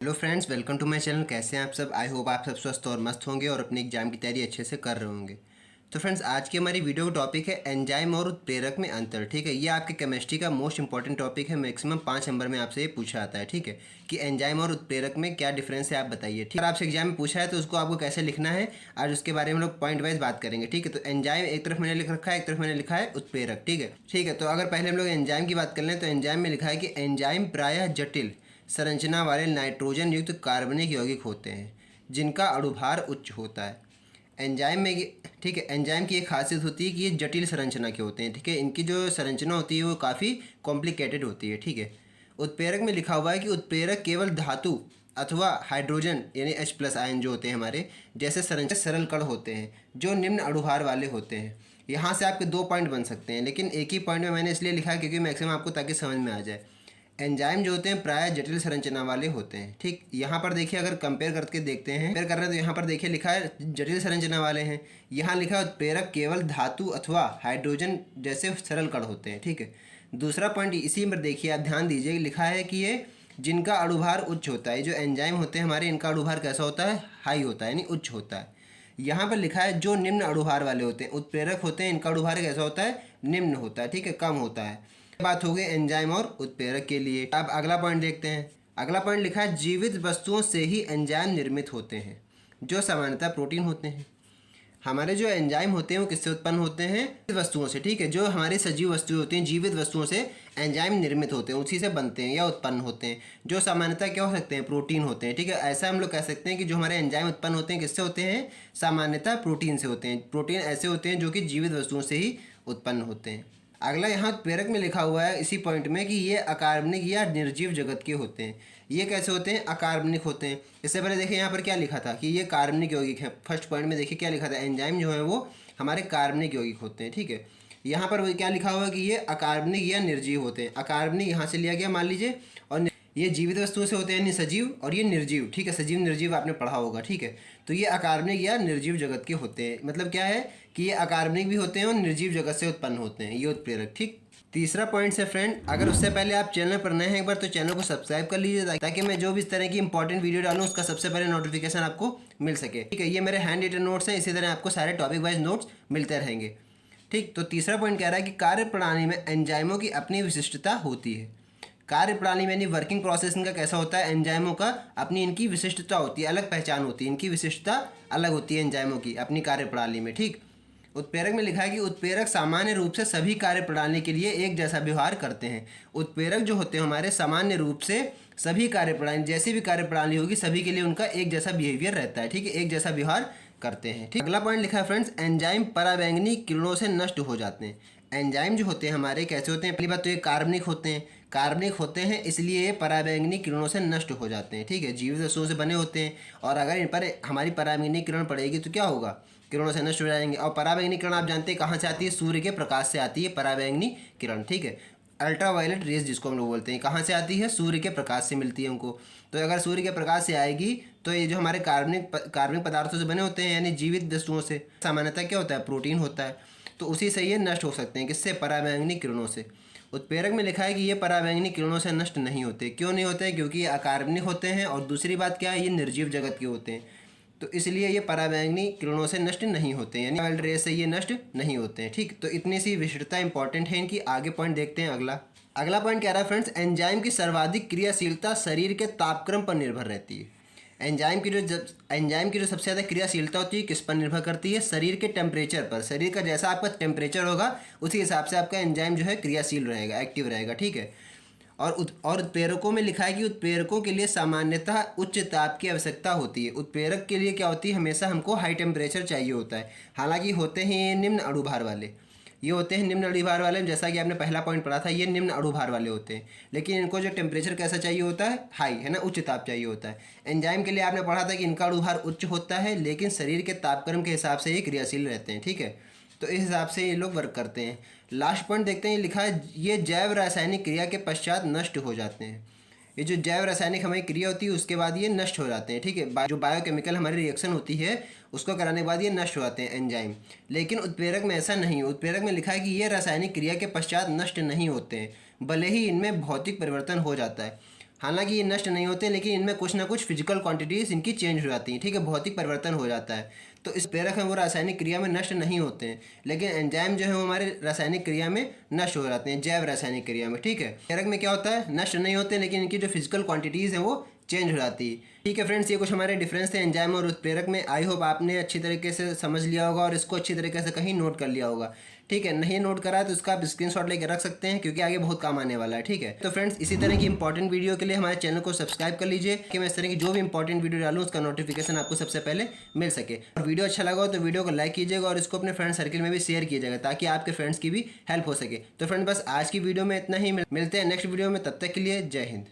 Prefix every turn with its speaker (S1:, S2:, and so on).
S1: Hello friends, welcome to my channel. कैसे हैं आप सब? आई होप आप सब स्वस्थ और मस्त होंगे और अपने एग्जाम की तैयारी अच्छे से कर रहे होंगे। तो फ्रेंड्स, आज की हमारी वीडियो का टॉपिक है एंजाइम और उत्प्रेरक में अंतर। ठीक है, ये आपके केमिस्ट्री का मोस्ट इंपॉर्टेंट टॉपिक है। मैक्सिमम 5 नंबर में आपसे ये पूछा आता है। ठीक है, कि एंजाइम और उत्प्रेरक में क्या डिफरेंस है, आप बताइए। ठीक है, अगर आपसे एग्जाम में पूछा है तो उसको आपको कैसे लिखना है, आज उसके बारे में लोग पॉइंट वाइज बात करेंगे। ठीक है, तो एंजाइम एक तरफ मैंने लिख रखा है, एक तरफ मैंने लिखा है उत्प्रेरक। ठीक है, तो अगर पहले हम लोग एंजाइम की बात कर लें तो एंजाइम में लिखा है कि एंजाइम प्रायः जटिल संरचना वाले नाइट्रोजन युक्त कार्बनिक यौगिक होते हैं जिनका अणुभार उच्च होता है। एंजाइम में ठीक है, एंजाइम की एक खासियत होती है कि ये जटिल संरचना के होते हैं। ठीक है, इनकी जो संरचना होती है वो काफ़ी कॉम्प्लिकेटेड होती है। ठीक है, उत्प्रेरक में लिखा हुआ है कि उत्प्रेरक केवल धातु अथवा हाइड्रोजन यानी H+ आयन जो होते हैं हमारे जैसे संरचना सरल कण होते हैं जो निम्न अणुभार वाले होते हैं। यहाँ से आपके 2 पॉइंट बन सकते हैं, लेकिन एक ही पॉइंट में मैंने इसलिए लिखा है क्योंकि मैक्सिमम आपको ताकि समझ में आ जाए। एंजाइम जो होते हैं प्राय जटिल संरचना वाले होते हैं। ठीक, यहाँ पर देखिए, अगर कंपेयर करके देखते हैं, कंपेयर कर रहे हैं तो यहाँ पर देखिए लिखा है जटिल संरचना वाले हैं, यहाँ लिखा है उत्प्रेरक केवल धातु अथवा हाइड्रोजन जैसे सरल कण होते हैं। ठीक है, दूसरा पॉइंट इसी में देखिए, आप ध्यान दीजिए, लिखा है कि ये जिनका अणुभार उच्च होता है। जो एंजाइम होते हैं हमारे, इनका अणुभार कैसा होता है? हाई होता है, यानी उच्च होता है। यहाँ पर लिखा है जो निम्न अणुभार वाले होते हैं। उत्प्रेरक होते हैं, इनका अणुभार कैसा होता है? निम्न होता है। ठीक है, कम होता है। बात हो गई एंजाइम और उत्प्रेरक के लिए। अब अगला पॉइंट देखते हैं। अगला पॉइंट लिखा है जीवित वस्तुओं से ही एंजाइम निर्मित होते हैं जो सामान्यतः प्रोटीन होते हैं। हमारे जो एंजाइम होते हैं वो किससे उत्पन्न होते हैं? जीवित वस्तुओं से। ठीक है, जो हमारी सजीव वस्तुएं होती हैं, जीवित वस्तुओं से एंजाइम निर्मित होते हैं, उसी से बनते हैं या उत्पन्न होते हैं, जो सामान्यतः क्या हो सकते हैं? प्रोटीन होते हैं। ठीक है, ऐसा हम लोग कह सकते हैं कि जो हमारे एंजाइम उत्पन्न होते हैं किससे होते हैं? सामान्यतः प्रोटीन से होते हैं। प्रोटीन ऐसे होते हैं जो कि जीवित वस्तुओं से ही उत्पन्न होते हैं। अगला यहाँ उत्प्रेरक में लिखा हुआ है इसी पॉइंट में कि ये अकार्बनिक या निर्जीव जगत के होते हैं। ये कैसे होते हैं? अकार्बनिक होते हैं। इससे पहले देखिए यहाँ पर क्या लिखा था कि ये कार्बनिक यौगिक है। फर्स्ट पॉइंट में देखिए क्या लिखा था, एंजाइम जो है वो हमारे कार्बनिक यौगिक होते हैं। ठीक है, यहाँ पर वो क्या लिखा हुआ है कि ये अकार्बनिक या निर्जीव होते हैं। अकार्बनिक यहाँ से लिया गया मान लीजिए, और ये जीवित वस्तुओं से होते हैं यानी सजीव, और ये निर्जीव। ठीक है, सजीव निर्जीव आपने पढ़ा होगा। ठीक है, तो ये अकार्बनिक या निर्जीव जगत के होते हैं। मतलब क्या है कि ये अकार्बनिक भी होते हैं और निर्जीव जगत से उत्पन्न होते हैं, ये उत्प्रेरक। ठीक, तीसरा पॉइंट है फ्रेंड, अगर उससे पहले आप चैनल पर नए हैं एक बार तो चैनल को सब्सक्राइब कर लीजिए ताकि मैं जो भी इस तरह की इंपॉर्टेंट वीडियो डालूं उसका सबसे पहले नोटिफिकेशन आपको मिल सके। ठीक है, ये मेरे हैंड रिटन नोट्स हैं, इसी तरह आपको सारे टॉपिक वाइज नोट्स मिलते रहेंगे। ठीक, तो तीसरा पॉइंट कह रहा है कि कार्य प्रणाली में एंजाइमों की अपनी विशिष्टता होती है। कार्य प्रणाली में यानी वर्किंग प्रोसेस इनका कैसा होता है? एंजाइमों का अपनी इनकी विशिष्टता होती है, अलग पहचान होती है, इनकी विशिष्टता अलग होती है एंजाइमों की अपनी कार्य प्रणाली में। ठीक, उत्प्रेरक में लिखा है कि उत्प्रेरक सामान्य रूप से सभी कार्य प्रणाली के लिए एक जैसा व्यवहार करते हैं। उत्प्रेरक जो होते हैं हमारे सामान्य रूप से सभी कार्य प्रणाली, जैसी भी कार्य प्रणाली होगी सभी के लिए उनका एक जैसा बिहेवियर रहता है। ठीक है, एक जैसा व्यवहार करते हैं। ठीक, अगला पॉइंट लिखा है फ्रेंड्स, एंजाइम पराबैंगनी किरणों से नष्ट हो जाते हैं। एंजाइम जो होते हैं हमारे कैसे होते हैं? पहली बात तो ये कार्बनिक होते हैं। कार्बनिक होते हैं इसलिए ये पराबैंगनी किरणों से नष्ट हो जाते हैं। ठीक है, जीवित वस्तुओं से बने होते हैं और अगर इन पर हमारी पराबैंगनी किरण पड़ेगी तो क्या होगा? किरणों से नष्ट हो जाएंगे। और पराबैंगनी किरण आप जानते हैं कहाँ से आती है? सूर्य के प्रकाश से आती है पराबैंगनी किरण। ठीक है, अल्ट्रावायलेट रेज जिसको हम लोग बोलते हैं, कहाँ से आती है? सूर्य के प्रकाश से मिलती है उनको। तो अगर सूर्य के प्रकाश से आएगी तो ये जो हमारे कार्बनिक पदार्थों से बने होते हैं यानी जीवित वस्तुओं से, सामान्यतः क्या होता है? प्रोटीन होता है, तो उसी से ये नष्ट हो सकते हैं। किससे? पराबैंगनी किरणों से। उत्प्रेरक में लिखा है कि ये पराबैंगनी किरणों से नष्ट नहीं होते। क्यों नहीं होते? क्योंकि ये अकार्बनिक होते हैं और दूसरी बात क्या है? ये निर्जीव जगत के होते हैं, तो इसलिए ये पराबैंगनी किरणों से नष्ट नहीं होते हैं, यानी अल्ट्रावायलेट रेज से ये नष्ट नहीं होते हैं। ठीक, तो इतनी सी विशिष्टता इंपॉर्टेंट है इनकी। आगे पॉइंट देखते हैं। अगला पॉइंट कह रहा है फ्रेंड्स, एंजाइम की सर्वाधिक क्रियाशीलता शरीर के तापक्रम पर निर्भर रहती है। एंजाइम की जो सबसे ज़्यादा क्रियाशीलता होती है किस पर निर्भर करती है? शरीर के टेम्परेचर पर। शरीर का जैसा आपका टेम्परेचर होगा उसी हिसाब से आपका एंजाइम जो है क्रियाशील रहेगा, एक्टिव रहेगा। ठीक है, और उत्प्रेरकों में लिखा है कि उत्प्रेरकों के लिए सामान्यतः उच्च ताप की आवश्यकता होती है। उत्प्रेरक के लिए क्या होती है? हमेशा हमको हाई टेम्परेचर चाहिए होता है। हालांकि होते हैं ये निम्न अणुभार वाले, ये होते हैं निम्न अणुभार वाले, जैसा कि आपने पहला पॉइंट पढ़ा था, ये निम्न अणुभार वाले होते हैं। लेकिन इनको जो टेम्परेचर कैसा चाहिए होता है? हाई, है ना, उच्च ताप चाहिए होता है। एंजाइम के लिए आपने पढ़ा था कि इनका अणुभार उच्च होता है लेकिन शरीर के तापक्रम के हिसाब से ये क्रियाशील रहते हैं। ठीक है, तो इस हिसाब से ये लोग वर्क करते हैं। लास्ट पॉइंट देखते हैं, लिखा है ये जैव रासायनिक क्रिया के पश्चात नष्ट हो जाते हैं। ये जो जैव रासायनिक हमारी क्रिया होती है उसके बाद ये नष्ट हो जाते हैं। ठीक है, जो बायोकेमिकल हमारी रिएक्शन होती है उसको कराने के बाद ये नष्ट हो जाते हैं एंजाइम। लेकिन उत्प्रेरक में ऐसा नहीं। उत्प्रेरक में लिखा है कि ये रासायनिक क्रिया के पश्चात नष्ट नहीं होते हैं, भले ही इनमें भौतिक परिवर्तन हो जाता है। हालांकि ये नष्ट नहीं होते, लेकिन इनमें कुछ ना कुछ फिजिकल क्वांटिटीज़ इनकी चेंज हो जाती हैं, ठीक है, भौतिक परिवर्तन हो जाता है। तो इस प्रेरक हैं वो रासायनिक क्रिया में नष्ट नहीं होते हैं, लेकिन एंजाइम जो है वो हमारे रासायनिक क्रिया में नष्ट हो जाते हैं, जैव रासायनिक क्रिया में, ठीक है। प्रेरक में क्या होता है, नष्ट नहीं होते, लेकिन इनकी जो फिजिकल क्वांटिटीज़ हैं वो चेंज हो जाती है। ठीक है फ्रेंड्स, ये कुछ हमारे डिफरेंस थे एंजाइम और उत्प्रेरक में। आई होप आपने अच्छी तरीके से समझ लिया होगा और इसको अच्छी तरीके से कहीं नोट कर लिया होगा, ठीक है। नहीं नोट करा तो इसका आप स्क्रीनशॉट लेके रख सकते हैं, क्योंकि आगे बहुत काम आने वाला है, ठीक है। तो फ्रेंड्स, इसी तरह की इंपॉर्टेंट वीडियो के लिए हमारे चैनल को सब्सक्राइब कर लीजिए कि मैं इस तरह की जो भी इंपॉर्टेंट वीडियो डालूँ उसका नोटिफिकेशन आपको सबसे पहले मिल सके। और वीडियो अच्छा लगा हो तो वीडियो को लाइक कीजिएगा और इसको अपने फ्रेंड सर्कल में भी शेयर कीजिएगा, ताकि आपके फ्रेंड्स की भी हेल्प हो सके। तो फ्रेंड, बस आज की वीडियो में इतना ही। मिलते हैं नेक्स्ट वीडियो में, तब तक के लिए जय हिंद।